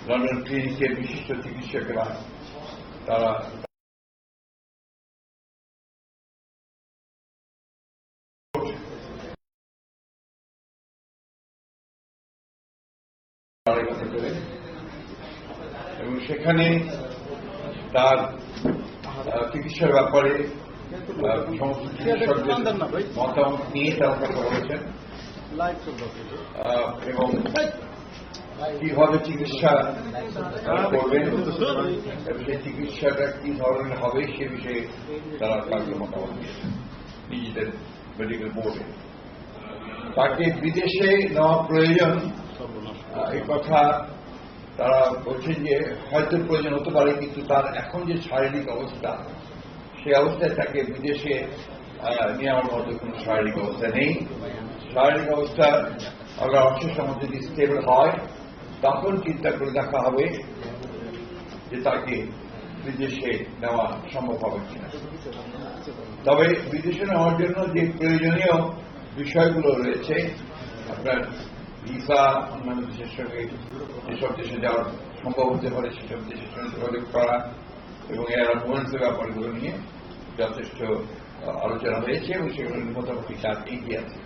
London ক্লিনিকের বিশিষ্ট চিকিৎসকেরা তারা এবং সেখানে তার চিকিৎসার ব্যাপারে সমস্ত চিকিৎসকদের মতামত নিয়ে তারা কথা বলেছেন এবং কিভাবে চিকিৎসা করবেন এবং সেই চিকিৎসাটা কি ধরনের হবে সে বিষয়ে তারা তাদের মতামত দিয়েছেন নিজেদের মেডিকেল বোর্ডে। তাকে বিদেশে নেওয়া প্রয়োজন এই কথা তারা বলছেন যে হয়তো প্রয়োজন হতে পারে, কিন্তু তার এখন যে শারীরিক অবস্থা সেই অবস্থায় তাকে বিদেশে নেওয়ার মতো কোনো শারীরিক অবস্থা নেই। শারীরিক অবস্থা আল্লাহ অশেষের মধ্যে যদি স্টেবল হয় তখন চিন্তা করে দেখা হবে যে তাকে বিদেশে নেওয়া সম্ভব হবে কিনা। তবে বিদেশে নেওয়ার জন্য যে প্রয়োজনীয় বিষয়গুলো রয়েছে, আপনার ভিসা, অন্যান্য দেশের সঙ্গে যেসব দেশে যাওয়ার সম্ভব হতে পারে সেসব দেশের সঙ্গে যোগাযোগ করা এবং এর অ্যাম্বুলেন্সের ব্যাপারগুলো নিয়ে যথেষ্ট আলোচনা হয়েছে এবং সেগুলোর মোটামুটি কাজ এগিয়ে আছে।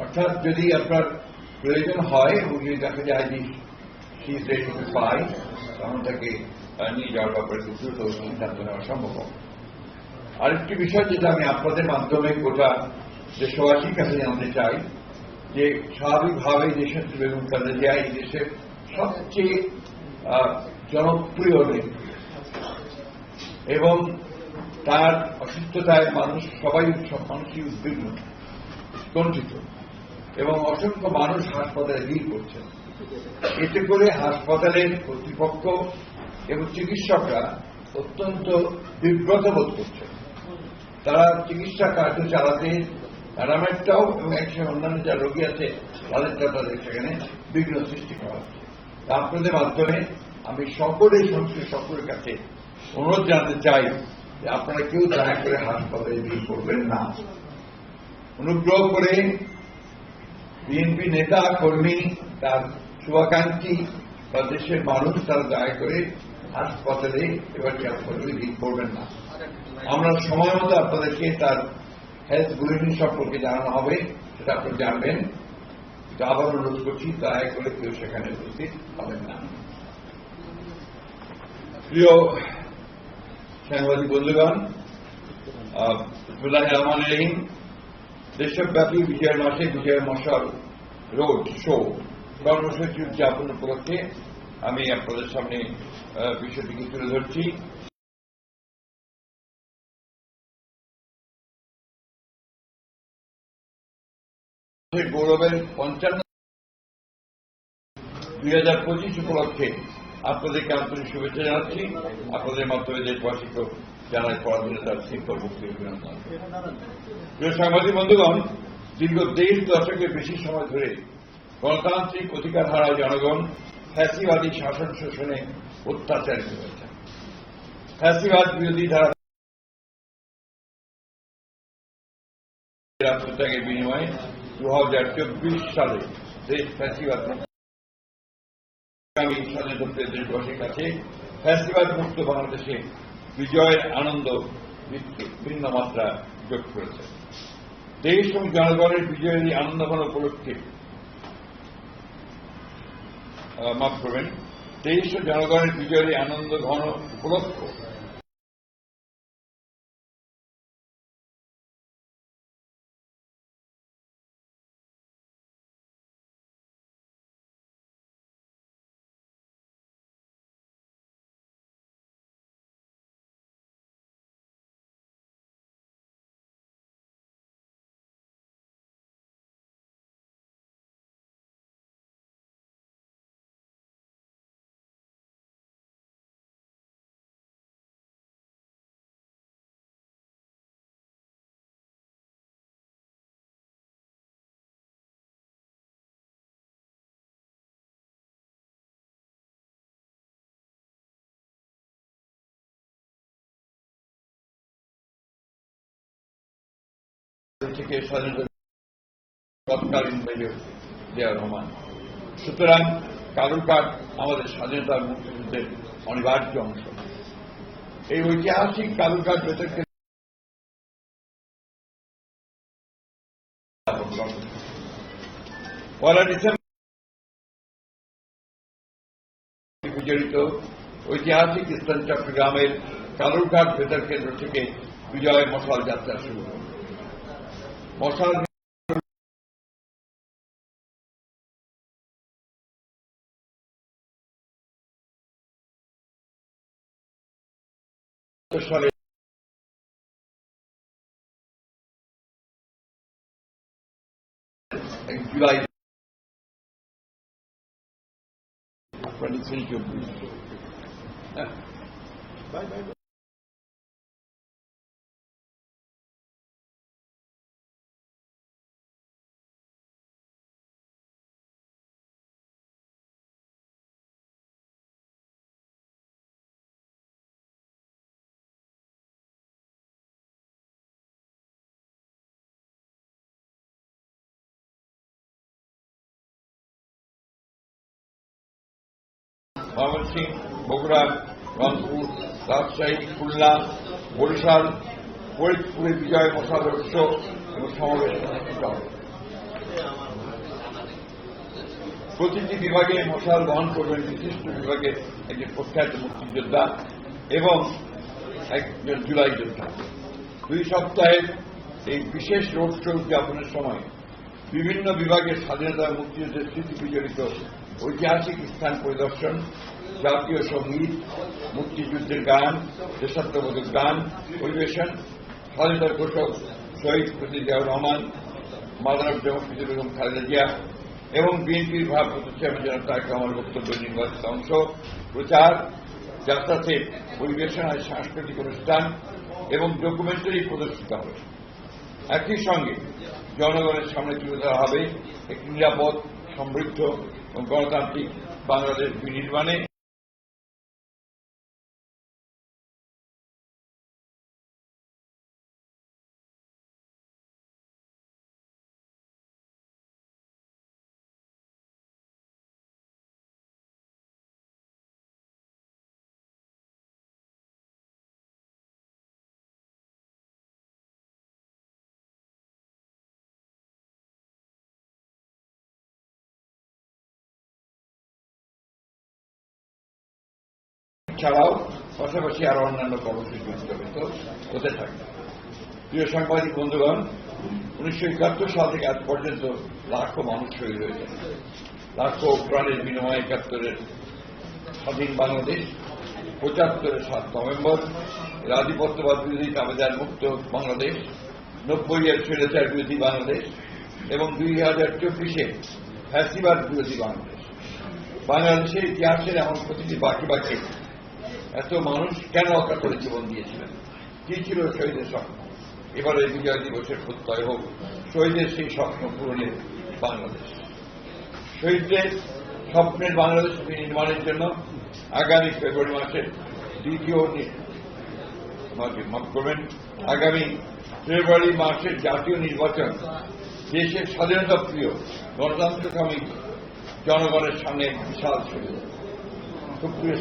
অর্থাৎ যদি আপনার প্রয়োজন হয় এবং যদি দেখা যায় যে পাই তখন তাকে নিয়ে যাওয়ার ব্যাপারে খুব দ্রুত সিদ্ধান্ত নেওয়া সম্ভব হবে। আরেকটি বিষয় যেটা আমি আপনাদের মাধ্যমে গোটা দেশবাসীর কাছে জানতে চাই যে স্বাভাবিকভাবে দেশের বেগম খালেদা জিয়া এই দেশের সবচেয়ে জনপ্রিয় ব্যক্তি এবং তার অসুস্থতায় সব মানুষই উদ্বিগ্ন, উৎকণ্ঠিত এবং অসংখ্য মানুষ হাসপাতালে ভিড় করছেন। এতে করে হাসপাতালের কর্তৃপক্ষ এবং চিকিৎসকরা অত্যন্ত বিব্রত বোধ করছেন। তারা চিকিৎসা কার্য চালাতে প্যারামেডটাও এবং একসঙ্গে অন্যান্য যারা রোগী আছে তাদেরটা তাদের সেখানে বিঘ্ন সৃষ্টি করা হচ্ছে। আপনাদের মাধ্যমে আমি সকলের কাছে অনুরোধ জানাতে চাই যে আপনারা কেউ দয়া করে হাসপাতালে ভিড় করবেন না। অনুগ্রহ করে বিএনপি নেতা কর্মী, তার শুভাকাঙ্ক্ষী বা দেশের মানুষ তারা দয়া করে হাসপাতালে ভিড় করবেন না। আমরা সময় মতো আপনাদেরকে তার হেলথ বুলেটিন সম্পর্কে জানানো হবে, সেটা আপনারা জানবেন। আবার অনুরোধ করছি দয়া করে কেউ সেখানে উপস্থিত হবেন না। প্রিয় সাংবাদিক বন্ধুগণ, বিসমিল্লাহির রহমানির রহিম। দেশব্যাপী বিজয়ের মাসে বিজয়ের মশাল রোড শো কর্মসূচি উদযাপন উপলক্ষে আমি আপনাদের সামনে বিষয়টিকে তুলে ধরছি। গৌরবের 2025 উপলক্ষে আপনাদেরকে আন্তরিক শুভেচ্ছা জানাচ্ছি। আপনাদের মাধ্যমে দেশবাসীকে জানাই পরাধীনতার শীতল মুক্তির অভিনন্দন। প্রিয় সাংবাদিক বন্ধুগণ, দীর্ঘ 1.5 দশকের বেশি সময় ধরে গণতান্ত্রিক অধিকার হারায় জনগণ ফ্যাসিবাদী শাসন শোষণে অত্যাচারিত হয়েছে। ফ্যাসিবাদ বিরোধী ধারা আত্মত্যাগের বিনিময়ে 2024 সালে দেশ ফ্যাসিবাদ স্বাধীনতা দেশবাসীর কাছে ফ্যাসিবাদ মুক্ত বাংলাদেশে বিজয়ের আনন্দ ভিন্ন মাত্রা যোগ করেছে। দেশ এবং জনগণের বিজয়ের এই আনন্দঘন উপলক্ষে দেশ ও জনগণের বিজয়ের এই আনন্দ ঘন উপলক্ষ থেকে স্বাধীনতা তৎকালীন জিয়া রহমান। সুতরাং কালুরঘাট আমাদের স্বাধীনতার মুক্তিযুদ্ধের অনিবার্য অংশ। এই ঐতিহাসিক কালুরঘাট বেতারকে পয়লা ডিসেম্বর বিজড়িত ঐতিহাসিক স্থান চট্টগ্রামের কালুরঘাট বেতার কেন্দ্র থেকে বিজয় মশাল যাত্রা শুরু হল। মশাল সালে জুলাই 2024 ময়মনসিংহ, বগুড়া, রংপুর, রাজশাহী, খুলনা, বরিশাল, ফরিদপুরে বিজয় মশাল উৎসব এবং সমাবেশ অনুষ্ঠিত হবে। প্রতিটি বিভাগে মশাল বহন করবেন বিশিষ্ট বিভাগের একজন প্রখ্যাত মুক্তিযোদ্ধা এবং একজন জুলাই যোদ্ধা। 2 সপ্তাহের এই বিশেষ রোড শো উদযাপনের সময় বিভিন্ন বিভাগের স্বাধীনতা মুক্তিযুদ্ধের স্মৃতি বিজড়িত ঐতিহাসিক স্থান পরিদর্শন, জাতীয় সঙ্গীত, মুক্তিযুদ্ধের গান, দেশাত্মবোধক গান পরিবেশন, স্বাধীনতার ঘোষক শহীদ president Ziaur Rahman, mother democracy Begum Khaleda Zia এবং বিএনপির ভারপ্রাপ্ত চেয়ারম্যান জনাব তারেক রহমানের বক্তব্যের নির্বাচিত অংশ প্রচার, যাত্রাতে পরিবেশন হয় সাংস্কৃতিক অনুষ্ঠান এবং ডকুমেন্টারি প্রদর্শিত হবে। একই সঙ্গে জনগণের সামনে তুলে ধরা হবে একটি নিরাপদ, সমৃদ্ধ এবং গণতান্ত্রিক বাংলাদেশ বিনির্মাণে ছাড়াও পাশাপাশি আরো অন্যান্য কর্মসূচি উদযাপিত হতে থাকে। প্রিয় সাংবাদিক বন্ধুগণ, 1971 সাল থেকে আজ পর্যন্ত লাখো মানুষ শহীদ হয়েছে। লাখো প্রাণের বিনিময়ে 71-এর স্বাধীন বাংলাদেশ, 75-এর 7 নভেম্বর আধিপত্যবাদ বিরোধী তাবেদার মুক্ত বাংলাদেশ, 90-এর স্বৈরাচার বিরোধী বাংলাদেশ এবং 2024-এ ফ্যাসিবাদ বিরোধী বাংলাদেশ। বাংলাদেশের ইতিহাসের এমন প্রতিটি বাকি বাকি এত মানুষ কেন অকাতরে জীবন দিয়েছিলেন, কি ছিল শহীদের স্বপ্ন? এবারে বিজয় দিবসের প্রত্যয় হোক শহীদের সেই স্বপ্ন পূরণের বাংলাদেশ। শহীদদের স্বপ্নের বাংলাদেশ নির্মাণের জন্য আগামী ফেব্রুয়ারি মাসের আগামী ফেব্রুয়ারি মাসের জাতীয় নির্বাচন দেশের স্বাধীনতা প্রিয় গণতন্ত্রকামী জনগণের সামনে বিশাল সুযোগ। সুপ্রিয়